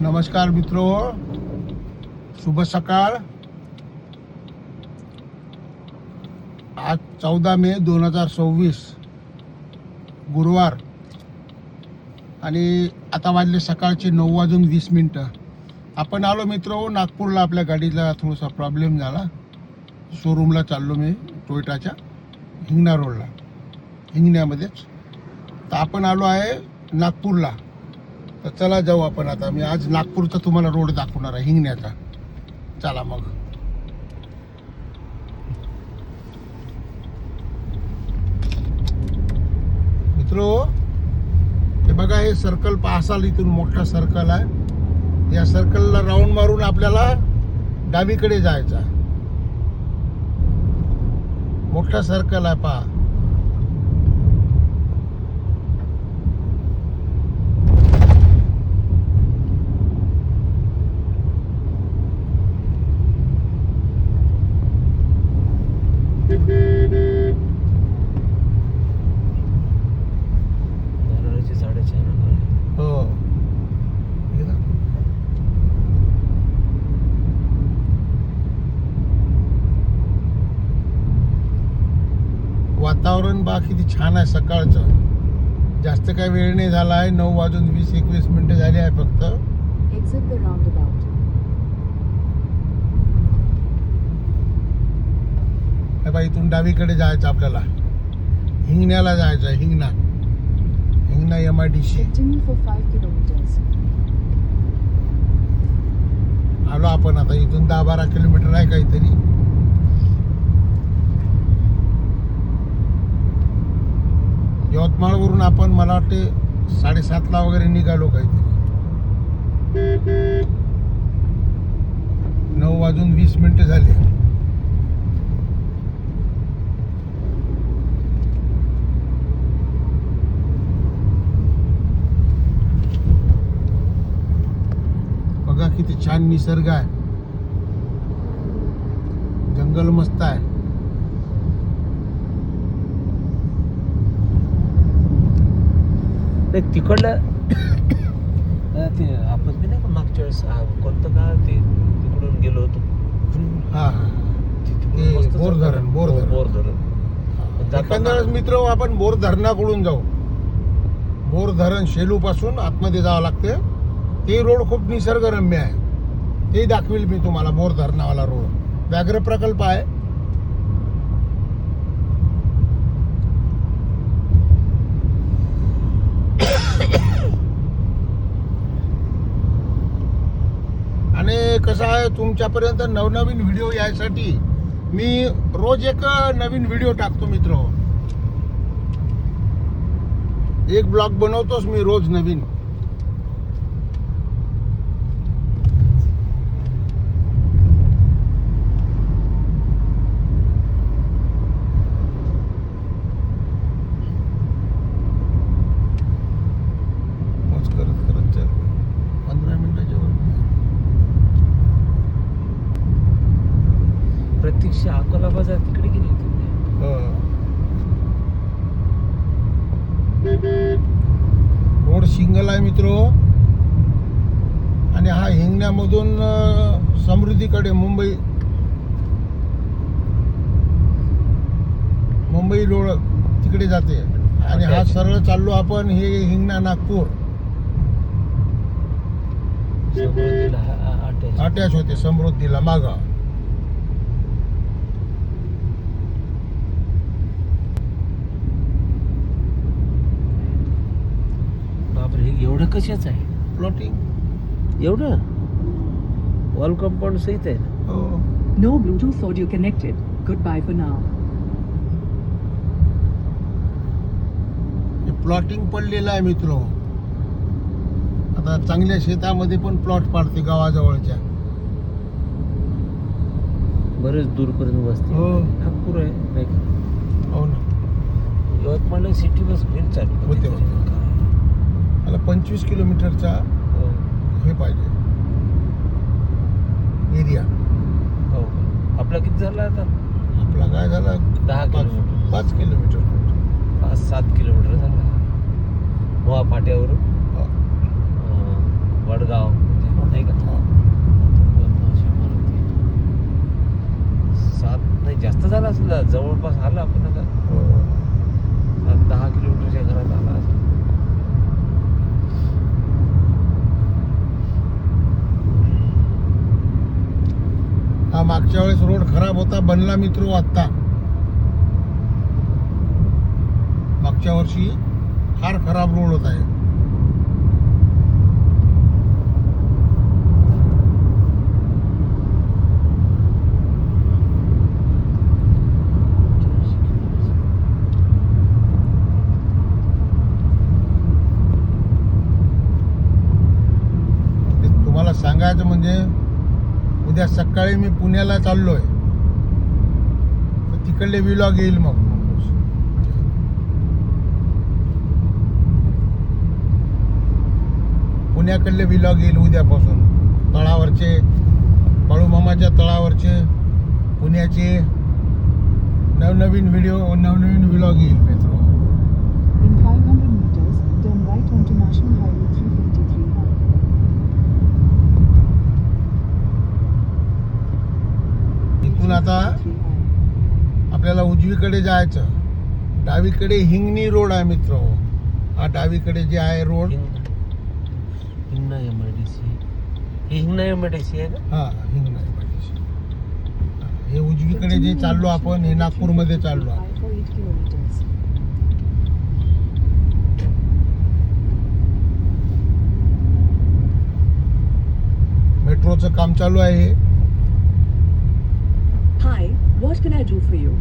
नमस्कार मित्रो, शुभ सकाळ. आज 14 मे 2026 गुरुवार आणि आता वाजले सकाळचे 9:20. आपण आलो मित्रो नागपूरला. आपल्या गाडीला थोडासा प्रॉब्लेम झाला. शोरूमला चाललो मी टोयोटाच्या हिंगणा रोडला, हिंगण्यामध्येच. तर आपण आलो आहे नागपूरला. तर चला जाऊ आपण. आता मी आज नागपूरचा तुम्हाला रोड दाखवणार आहे, हिंगण्याचा. चला मग. मित्रो हे बघा, हे सर्कल पाहसाल, इथून मोठा सर्कल आहे. या सर्कलला राऊंड मारून आपल्याला डावीकडे जायचा. मोठा सर्कल आहे पहा. हो, वातावरण बा किती छान आहे सकाळचं. जास्त काही वेळ नाही झाला आहे. 9:20-21 झाली आहे फक्त. हे बा, इथून डावीकडे जायचं आपल्याला. हिंगण्याला जायचं. हिंगणा MIDC. आलो आपण आता. इथून 10-12 किलोमीटर आहे काहीतरी. यवतमाळवरून आपण मला वाटते 7:30 वगैरे निघालो काहीतरी. 9:20 झाले. बघा किती छान निसर्ग आहे. जंगल मस्त आहे. तिकडलं ते आपण ते नाही का मागच्या वेळेस कोणतं का ते तिकडून गेलो होतो. हा, बोर धरण. एखाद्या वेळेस मित्र आपण बोर धरणाकडून जाऊ. बोर धरण शेलू पासून आतमध्ये जावं लागते. ते रोड खूप निसर्गरम्य आहे. ते दाखवेल मी तुम्हाला. बोर धरणावाला रोड व्याघ्र प्रकल्प आहे. आणि कसं आहे, तुमच्यापर्यंत नवनवीन व्हिडिओ यायसाठी मी रोज एक नवीन व्हिडिओ टाकतो मित्र. एक ब्लॉग बनवतोच मी रोज नवीन. करत चल. 15 मिनिटाच्या वर. प्रत्यक्ष अकोला बाजार तिकडे गेली होती. रोड सिंगल आहे मित्रो. आणि हा हिंगण्यामधून समृद्धीकडे मुंबई रोड तिकडे जाते. आणि हा सरळ चाललो आपण. हे हिंगणा नागपूर अटॅच होते समृद्धीला मागा. बापरे, एवढं कशाच आहे? प्लॉटिंग एवढं वॉल कंपाऊंड सहित आहे ना? हो. No Bluetooth audio connected. Goodbye for now. Plotting पडलेलं आहे मित्र. आता चांगल्या शेतामध्ये पण प्लॉट पाडते गावाजवळच्या. बरेच दूरपर्यंत बसते. हो. नागपूर आहे नाही का? हो ना. यवतमाळ सिटी बस भेट चालू होते. मला 25 किलोमीटरचा हे पाहिजे एरिया. हो. आपला किती झाला आता? आपला काय झाला? 10 किलोमीटर. 5 किलोमीटर. 5-7 किलोमीटर झाला. मोहा फाट्यावरून वडगाव समजा जवळपास आला आपण आता हो. 10 किलोमीटरच्या घरात आला असेल. हा मागच्या वेळेस रोड खराब होता, बनला मित्र आत्ता. मागच्या वर्षी फार खराब रोड होता हे. तुम्हाला सांगायचं म्हणजे उद्या सकाळी मी पुण्याला चाललोय, तर तिकडले व्लॉग येईल मग. पुण्याकडले व्लॉग येईल उद्यापासून. तळावरचे, बाळूमामाच्या तळावरचे, पुण्याचे नवनवीन व्हिडिओ, नवनवीन व्लॉग येईल मित्र. In 500 meters, turn right onto National Highway 353I. इथून आता 353I. आपल्याला उजवीकडे जायचं. डावीकडे हिंगणी रोड आहे मित्र. हा डावीकडे जे आहे road, Hingna MIDC. Hingna MIDC आहे का? हा हिंगणा MIDC. हे उजवीकडे जे चाललो आपण, हे नागपूरमध्ये चाललो आपण. 5 for 8 kilometers. मेट्रोचं काम चालू आहे हे. Hi, what can I do for you?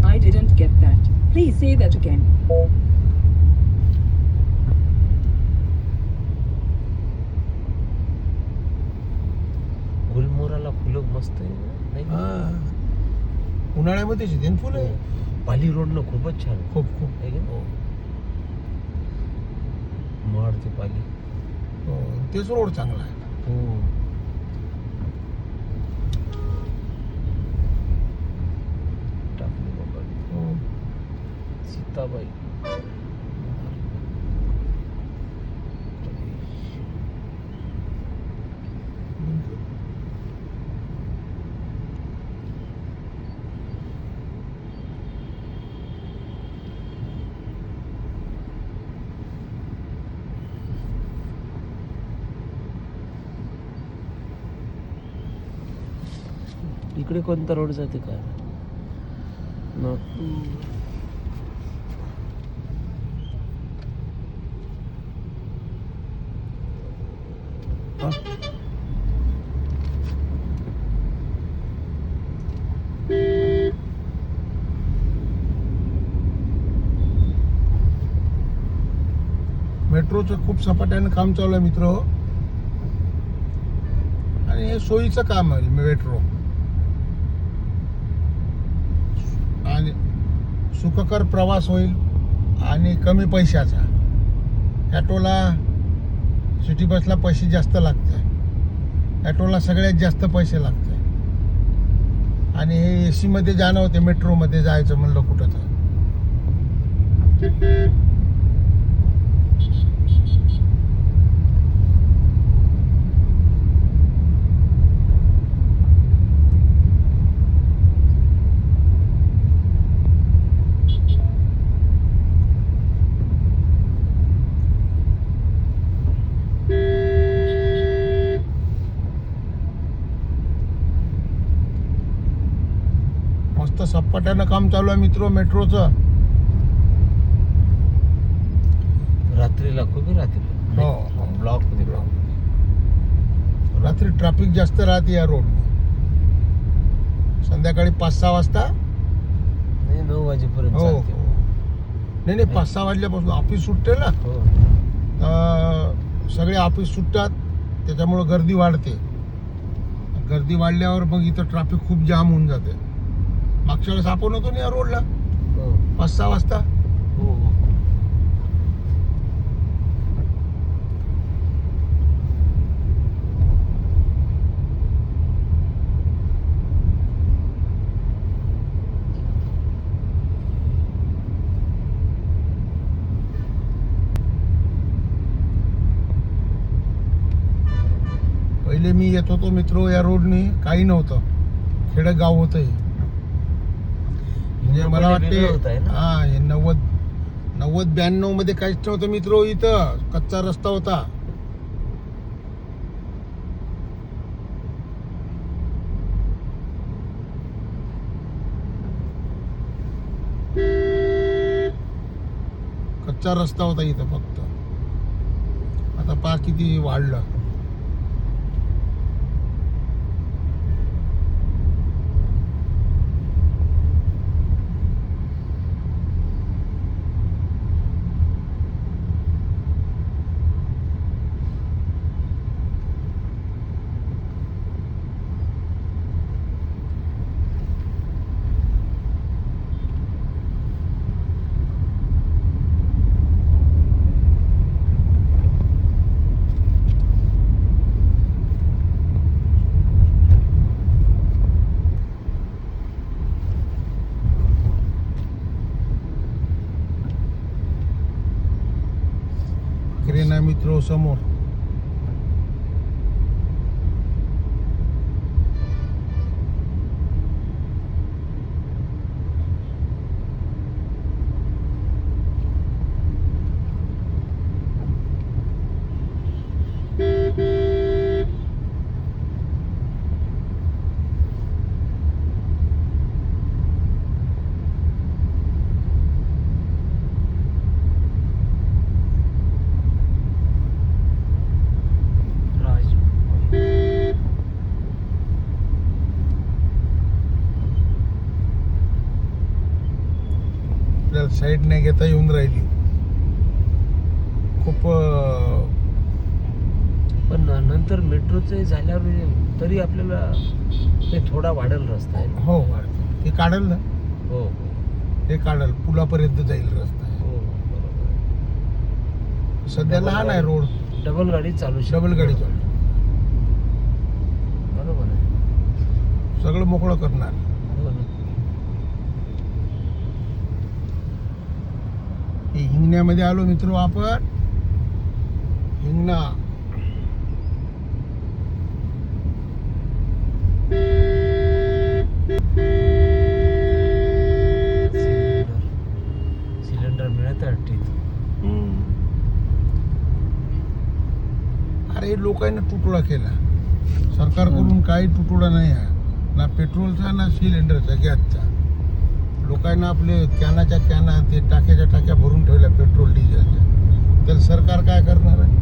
I didn't get that. Please say that again. गुलमोहराला फुलं मस्त आहे ना? नाही हा. का? उन्हाळ्यामध्येच येते ना फुलं. पाली रोडनं खूपच छान आहे. खूप खूप. आहे का? हो. महाड ते पाली. हो. तेच रोड चांगला आहे. हो. टाकली बाबा. हो. सीताबाई. इकडे कोणता रोड जाते काय? नागपूर. हा. मेट्रोचं खूप सपाट्यानं काम चालू आहे मित्र. आणि हे सोयीचं काम आहे मेट्रो. आणि सुखकर प्रवास होईल आणि कमी पैशाचा. ॲटोला, सिटी बसला पैसे जास्त लागते, ॲटोला सगळ्यात जास्त पैसे लागते. आणि हे AC मध्ये जाणं होते, मेट्रोमध्ये जायचं म्हणलं कुठं तर. मस्त सपाट्यानं काम चालू आहे मित्र मेट्रोचं. रात्रीला खूप रात्री. हो, हो. ब्लॉक मध्ये रात्री ट्रॅफिक जास्त राहते या रोड. संध्याकाळी 5-6 वाजता. नाही 9 वाजेपर्यंत हो, चालते. हो. नाही 5-6 वाजल्यापासून ऑफिस सुटते ना. हो. सगळे ऑफिस सुटतात, त्याच्यामुळं गर्दी वाढते. गर्दी वाढल्यावर मग इथं ट्रॅफिक खूप जाम होऊन जाते. मागच्या वेळेस आपण होतो ना या रोडला हो. 5-6 वाजता. हो. पहिले मी येत होतो मित्र या रोडने, काही नव्हतं, खेडेगाव होतं हे. म्हणजे मला वाटते वेगळं होतं आहे ना? हा, हे 90-92 मध्ये काहीच नव्हतं मित्र, इथं कच्चा रस्ता होता. कच्चा रस्ता होता इथं फक्त. आता पहा किती वाढलं. क्रेन आहे मित्र समोर. आपल्याला साईड नाही घेता येऊन राहिली. खूप पण नंतर मेट्रोचे झाल्यावर तरी आपल्याला ते थोडा वाढेल रस्ता आहे ना? हो वाढतं. ते काढल ना, हो ते काढल, पुलापर्यंत जाईल रस्ता. हो बरोबर आहे. सध्या लहान आहे रोड, डबल गाडी चालू शकते. डबल गाडी चालू, बरोबर आहे. सगळं मोकळं करणार. हो ना. हे हिंगण्यामध्ये आलो मित्र आपण. हिंगणा सिलेंडर मिळत आहे अरे लोकांना तुटवडा केला सरकारकडून. काही तुटवडा नाही आहे ना, पेट्रोलचा ना सिलेंडरचा, गॅसचा. लोकांना आपले कॅनाच्या कॅना, ते टाक्याच्या टाक्या भरून ठेवल्या पेट्रोल डिझेलच्या. तर सरकार काय करणार आहे?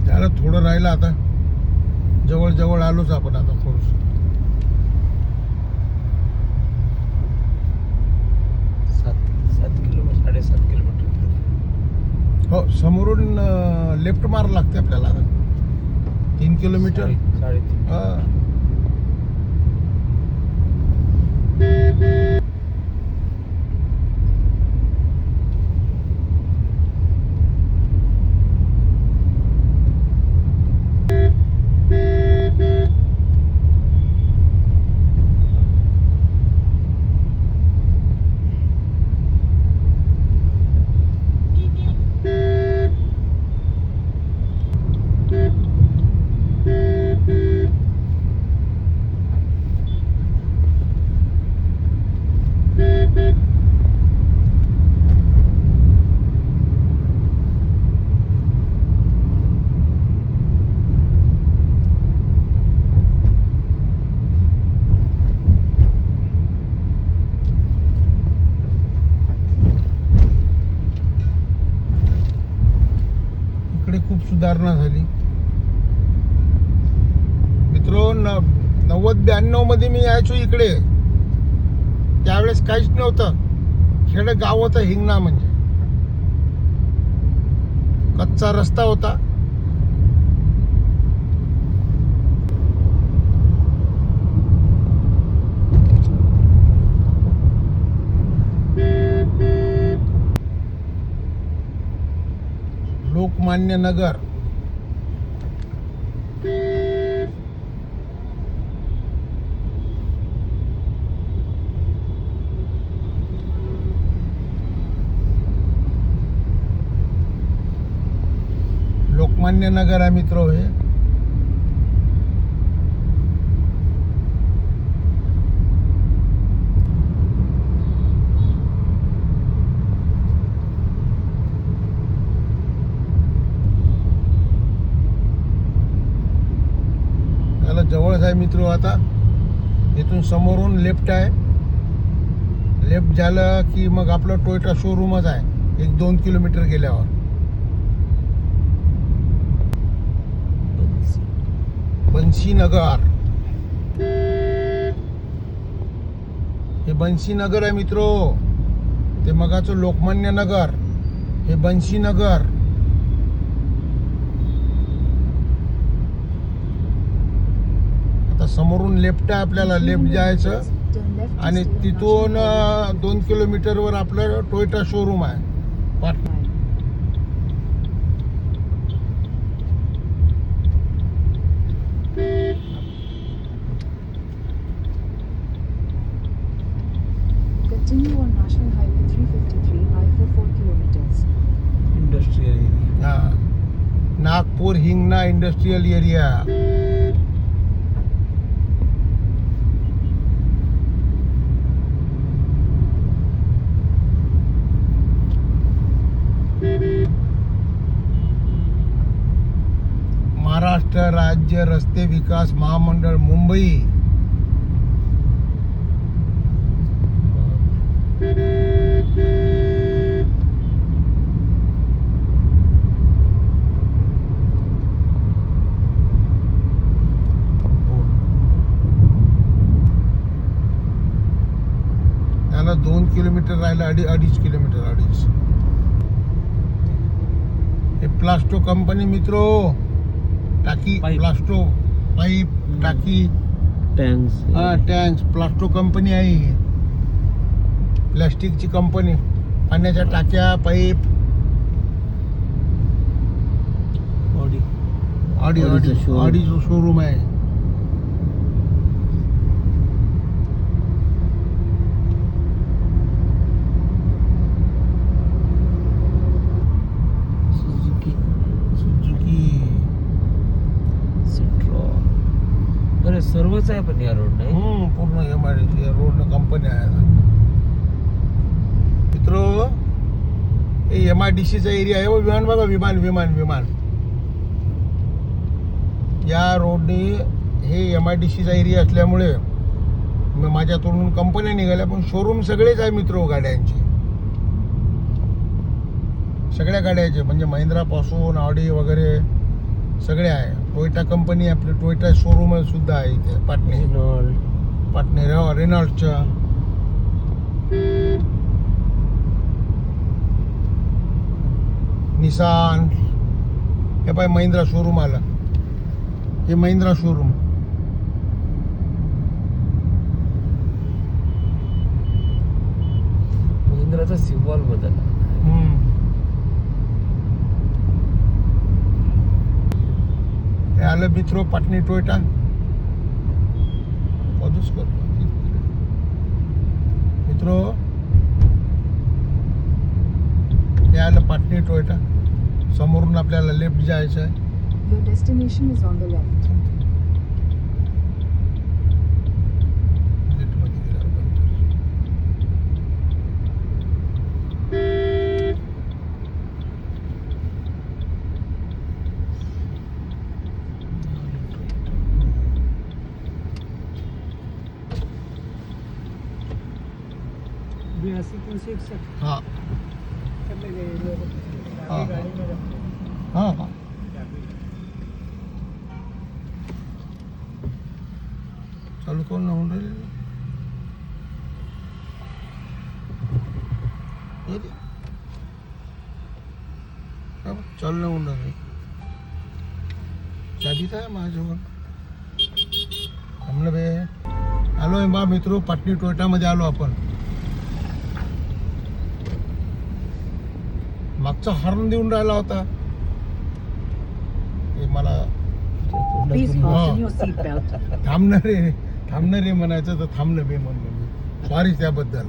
त्याला थोडं राहिलं आता, जवळ जवळ आलोच आपण आता थोडस. 7 किलोमीटर 7.5 किलोमीटर. हो, समोरून लेफ्ट मार लागते आपल्याला आता. 3 किलोमीटर. 3.5. हा. इकडे खूप सुधारणा झाली मित्रो. 90-92 मध्ये मी यायचो इकडे, त्यावेळेस काहीच नव्हतं. खेडं गाव होतं हिंगणा म्हणजे. कच्चा रस्ता होता. लोकमान्य नगर. लोकमान्य नगर आहे मित्र हे. त्याला जवळच आहे मित्र. आता इथून समोरून लेफ्ट आहे. लेफ्ट झालं की मग आपलं टोयोटा शोरूमच आहे. 1-2 किलोमीटर गेल्यावर. बंशीनगर. हे बंशीनगर आहे मित्रो. ते मगाचं लोकमान्य नगर, हे बंशीनगर. आता समोरून लेफ्ट आहे. आपल्याला लेफ्ट जायचं Turn left to आणि stay on तिथून National Highway 2 किलोमीटरवर आपलं टोयोटा शोरूम आहे. Patna. 355. Continue on National Highway 353 I for 4 kilometers. Industrial area. हा. Nagpur Hingna industrial area. महाराष्ट्र राज्य रस्ते विकास महामंडळ मुंबई. त्याला 2 किलोमीटर राहिलं. 2.5 किलोमीटर. 2.5. हे प्लास्टो कंपनी मित्रो. टाकी पाईप. प्लास्टो पाईप टाकी. टँक्स. हा टँक्स. प्लास्टो कंपनी आहे ही. प्लॅस्टिकची कंपनी. पाण्याच्या टाक्या पाईप. ऑडी. ऑडीचं showroom. ऑडीचं शोरूम आहे. सुझुकी. सुझुकी. सिट्रॉन. अरे सर्वच आहे पण या रोड नाही. पूर्ण MIDC रोड कंपनी आहे मित्र. हे MIDCचा एरिया आहे. विमान बघा. विमान विमान विमान. या रोडने हे MIDCचा एरिया असल्यामुळे माझ्या तोंडून कंपन्या निघाल्या, पण शोरूम सगळेच आहे मित्र गाड्यांचे. सगळ्या गाड्याचे म्हणजे महिंद्रा पासून ऑडी वगैरे सगळे आहे. टोयोटा कंपनी आपली टोयोटा शोरूम सुद्धा आहे इथे पाटणे. पाटणे रेनॉल्डच्या. निसान. हे पाय महिंद्रा शोरूम आला. हे महिंद्रा शोरूम. महिंद्राचा सिम्बॉल बदलला. हे आलं मित्र पाटणी टोयोटा. मित्र हे आलं पाटणी टोयोटा. समोरून आपल्याला लेफ्ट जायचं आहे. Your destination is on the left. गेटमध्ये गेल्यावर बंद कर. हाँ हाँ हाँ हाँ. चालू करून ना होऊन राहिले. ये दे. चल ना होणार रे. चाबी तर आहे माझ्याजवळ. थांबलं बे. आलोय बा मित्र, पाटणी टोयोटामध्ये आलो आपण. मागचा हॉर्न देऊन राहिला होता. हे मला Please Oh. fasten your seatbelt. थांबणार रे म्हणायचं तर थांबलं बे म्हणलं मी. सॉरी त्याबद्दल.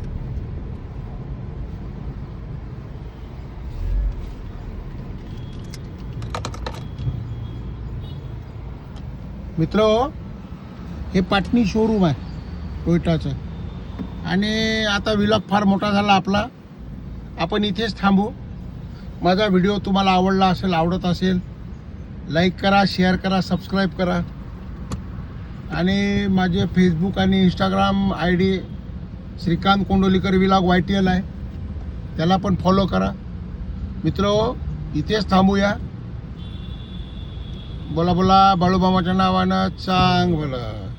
मित्र, हे पाटणी शोरूम आहे टोयोटाचं. आणि आता विलॉग फार मोठा झाला आपला. आपण इथेच थांबू. माझा व्हिडिओ तुम्हाला आवडला असेल, आवडत असेल, लाईक करा, शेअर करा, सबस्क्राईब करा. आणि माझे फेसबुक आणि Instagram ID Shrikant Kondolikar vlog YTL आहे, त्याला पण फॉलो करा. मित्र, इथेच थांबूया. बोला बोला बाळूमामाच्या नावानं चांग बोला.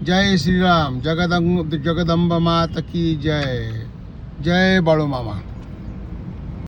जय श्रीराम. जगदंबा माता की जय. जय बाळूमामा.